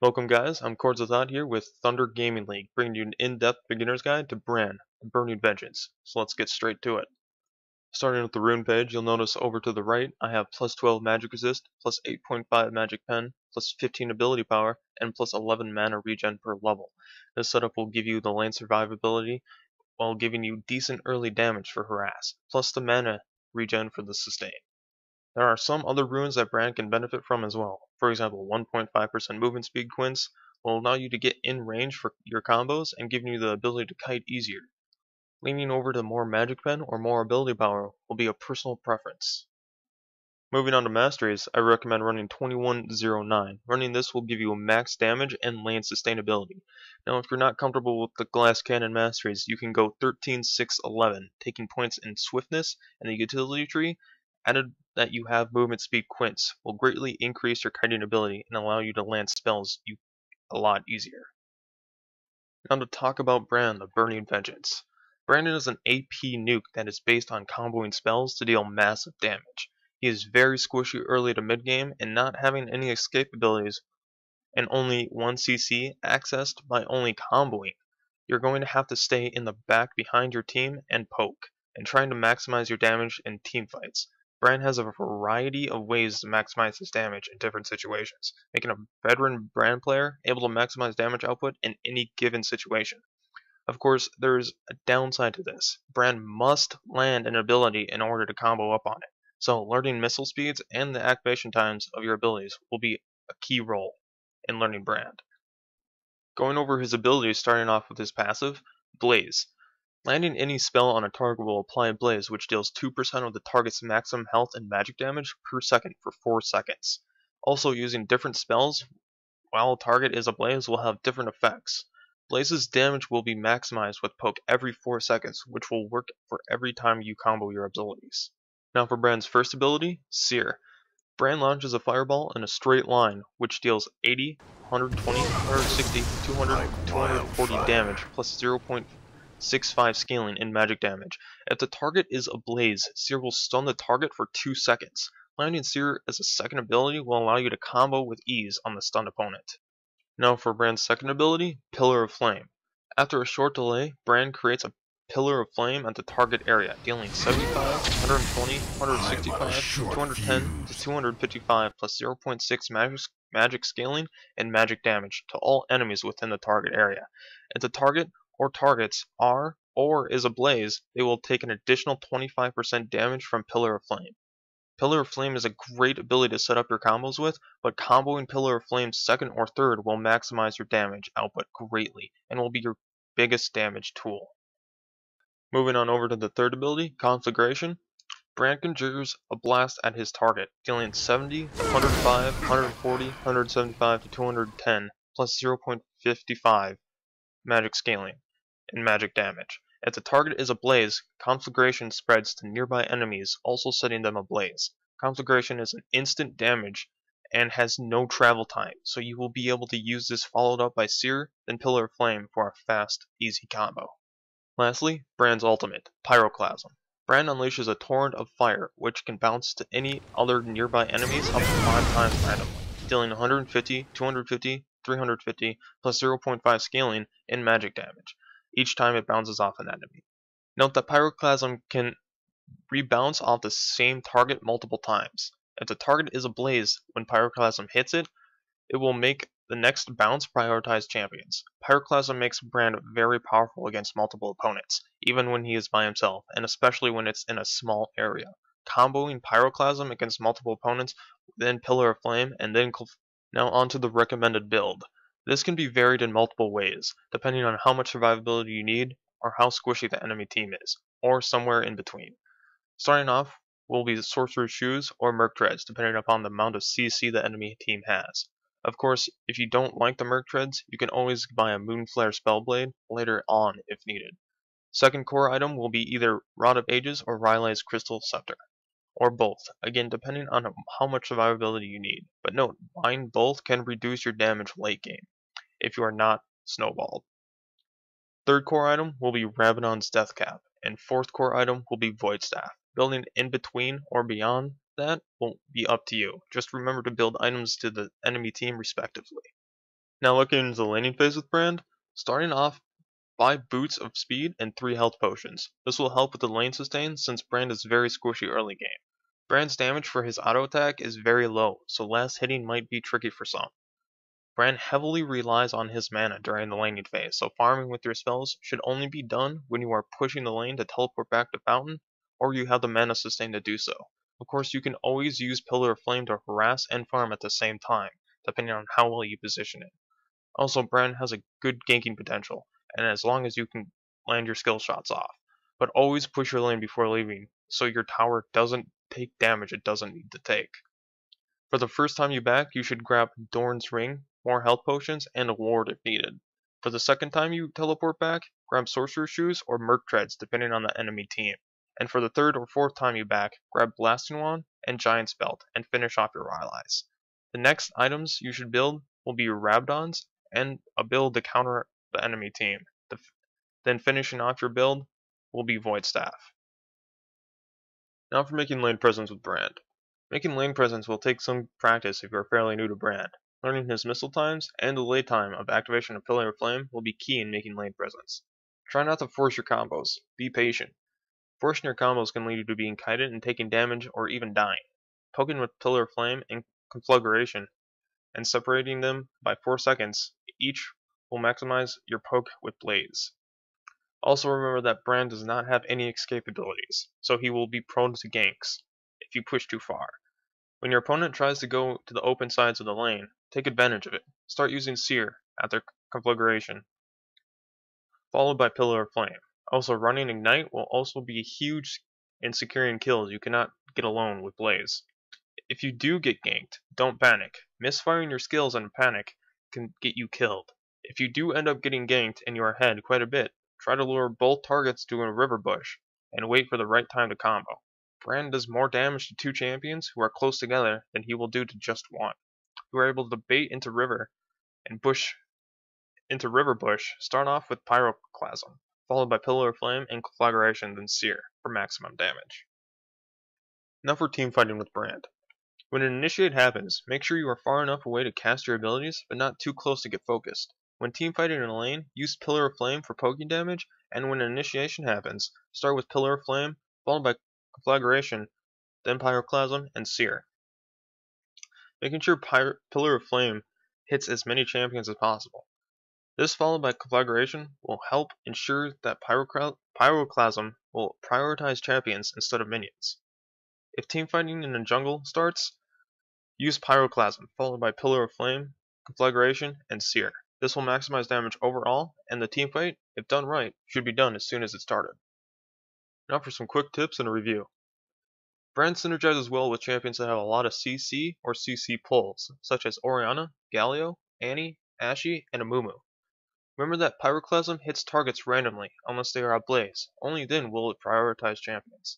Welcome guys, I'm Cordzazad here with Thunder Gaming League, bringing you an in-depth beginner's guide to Bran, Burning Vengeance. So let's get straight to it. Starting with the rune page, you'll notice over to the right, I have plus 12 magic resist, plus 8.5 magic pen, plus 15 ability power, and plus 11 mana regen per level. This setup will give you the lane survivability while giving you decent early damage for harass, plus the mana regen for the sustain. There are some other runes that Bran can benefit from as well. For example, 1.5% movement speed quints will allow you to get in range for your combos and giving you the ability to kite easier. Leaning over to more magic pen or more ability power will be a personal preference. Moving on to Masteries, I recommend running 2109. Running this will give you a max damage and lane sustainability. Now if you're not comfortable with the glass cannon Masteries, you can go 13-6-11, taking points in swiftness and the utility tree, added that you have movement speed quints, will greatly increase your kiting ability and allow you to land spells a lot easier. Now to talk about Bran, the Burning Vengeance. Brandon is an AP nuke that is based on comboing spells to deal massive damage. He is very squishy early to mid game, and not having any escape abilities and only 1 CC accessed by only comboing. You're going to have to stay in the back behind your team and poke, and trying to maximize your damage in team fights. Bran has a variety of ways to maximize his damage in different situations, making a veteran Bran player able to maximize damage output in any given situation. Of course, there is a downside to this. Bran must land an ability in order to combo up on it, so learning missile speeds and the activation times of your abilities will be a key role in learning Bran. Going over his abilities, starting off with his passive, Blaze. Landing any spell on a target will apply Blaze, which deals 2% of the target's maximum health and magic damage per second for 4 seconds. Also, using different spells while a target is ablaze will have different effects. Blaze's damage will be maximized with poke every 4 seconds, which will work for every time you combo your abilities. Now for Bran's first ability, Sear. Bran launches a fireball in a straight line, which deals 80, 120, 160, 200, 240 damage, plus 0.65 scaling in magic damage. If the target is ablaze, Sear will stun the target for 2 seconds. Landing Sear as a second ability will allow you to combo with ease on the stunned opponent. Now for Bran's second ability, Pillar of Flame. After a short delay, Bran creates a pillar of flame at the target area, dealing 75, 120, 165, 210 to 255 plus 0.6 magic scaling and magic damage to all enemies within the target area. If the target or targets are or is ablaze, they will take an additional 25% damage from Pillar of Flame. Pillar of Flame is a great ability to set up your combos with, but comboing Pillar of Flame second or third will maximize your damage output greatly and will be your biggest damage tool. Moving on over to the third ability, Conflagration. Bran conjures a blast at his target, dealing 70, 105, 140, 175 to 210 plus 0.55 magic scaling and magic damage. If the target is ablaze, Conflagration spreads to nearby enemies, also setting them ablaze. Conflagration is an instant damage and has no travel time, so you will be able to use this followed up by Sear, then Pillar of Flame for a fast, easy combo. Lastly, Bran's ultimate, Pyroclasm. Bran unleashes a torrent of fire, which can bounce to any other nearby enemies up to 5 times randomly, dealing 150, 250, 350, plus 0.5 scaling in magic damage, each time it bounces off an enemy. Note that Pyroclasm can rebounce off the same target multiple times. If the target is ablaze when Pyroclasm hits it, it will make the next bounce prioritize champions. Pyroclasm makes Bran very powerful against multiple opponents, even when he is by himself, and especially when it's in a small area. Comboing Pyroclasm against multiple opponents, then Pillar of Flame, and then now onto the recommended build. This can be varied in multiple ways, depending on how much survivability you need, or how squishy the enemy team is, or somewhere in between. Starting off will be the Sorcerer's Shoes or Merc Treads, depending upon the amount of CC the enemy team has. Of course, if you don't like the Merc Treads, you can always buy a Moonflare Spellblade later on if needed. Second core item will be either Rod of Ages or Rylai's Crystal Scepter, or both, again depending on how much survivability you need. But note, buying both can reduce your damage late game, if you are not snowballed. Third core item will be Rabadon's Death Cap, and fourth core item will be Void Staff. Building in between or beyond that will be up to you. Just remember to build items to the enemy team respectively. Now looking into the laning phase with Brand, starting off, buy boots of speed and 3 health potions. This will help with the lane sustain since Brand is very squishy early game. Brand's damage for his auto attack is very low, so last hitting might be tricky for some. Brand heavily relies on his mana during the laning phase, so farming with your spells should only be done when you are pushing the lane to teleport back to Fountain, or you have the mana sustain to do so. Of course, you can always use Pillar of Flame to harass and farm at the same time, depending on how well you position it. Also, Brand has a good ganking potential, and as long as you can land your skill shots off. But always push your lane before leaving, so your tower doesn't take damage it doesn't need to take. For the first time you back, you should grab Dorn's Ring, more health potions, and a ward if needed. For the second time you teleport back, grab Sorcerer's Shoes or Merc Treads depending on the enemy team. And for the third or fourth time you back, grab Blasting Wand and Giant's Belt and finish off your allies. The next items you should build will be your Rabdons and a build to counter the enemy team. Then finishing off your build will be Void Staff. Now for making lane presence with Brand. Making lane presence will take some practice if you are fairly new to Brand. Learning his missile times and the delay time of activation of Pillar of Flame will be key in making lane presence. Try not to force your combos. Be patient. Forcing your combos can lead you to being kited and taking damage or even dying. Poking with Pillar of Flame and Conflagration and separating them by 4 seconds each will maximize your poke with Blaze. Also remember that Brand does not have any escape abilities, so he will be prone to ganks if you push too far. When your opponent tries to go to the open sides of the lane, take advantage of it. Start using Seer at their conflagration, followed by Pillar of Flame. Also, running Ignite will also be huge in securing kills you cannot get alone with Blaze. If you do get ganked, don't panic. Misfiring your skills in a panic can get you killed. If you do end up getting ganked and you are ahead quite a bit, try to lure both targets to a river bush and wait for the right time to combo. Brand does more damage to 2 champions who are close together than he will do to just one. If you are able to bait into river and bush into river bush, start off with Pyroclasm, followed by Pillar of Flame and Conflagration, then Seer for maximum damage. Now for team fighting with Brand. When an initiate happens, make sure you are far enough away to cast your abilities, but not too close to get focused. When teamfighting in a lane, use Pillar of Flame for poking damage, and when an initiation happens, start with Pillar of Flame, followed by Conflagration, then Pyroclasm, and Seer. Making sure Pillar of Flame hits as many champions as possible. This followed by Conflagration will help ensure that Pyroclasm will prioritize champions instead of minions. If teamfighting in a jungle starts, use Pyroclasm, followed by Pillar of Flame, Conflagration, and Seer. This will maximize damage overall, and the teamfight, if done right, should be done as soon as it started. Now for some quick tips and a review. Brand synergizes well with champions that have a lot of CC or CC pulls, such as Orianna, Galio, Annie, Ashe, and Amumu. Remember that Pyroclasm hits targets randomly, unless they are ablaze. Only then will it prioritize champions.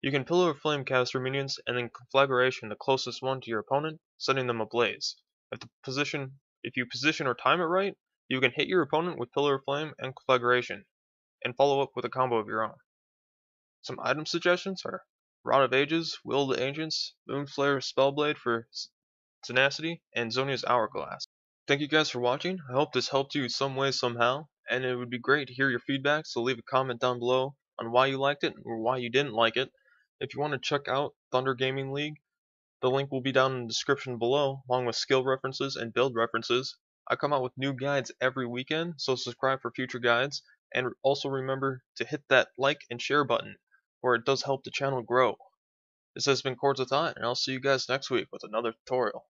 You can Pillar of Flame cast your minions and then Conflagration the closest one to your opponent, setting them ablaze. If you position or time it right, you can hit your opponent with Pillar of Flame and Conflagration, and follow up with a combo of your own. Some item suggestions are Rod of Ages, Will of the Ancients, Moonflare Spellblade for Tenacity, and Zonia's Hourglass. Thank you guys for watching. I hope this helped you some way somehow, and it would be great to hear your feedback, so leave a comment down below on why you liked it or why you didn't like it. If you want to check out Thunder Gaming League, the link will be down in the description below, along with skill references and build references. I come out with new guides every weekend, so subscribe for future guides, and also remember to hit that like and share button, where it does help the channel grow. This has been Chords of Thought, and I'll see you guys next week with another tutorial.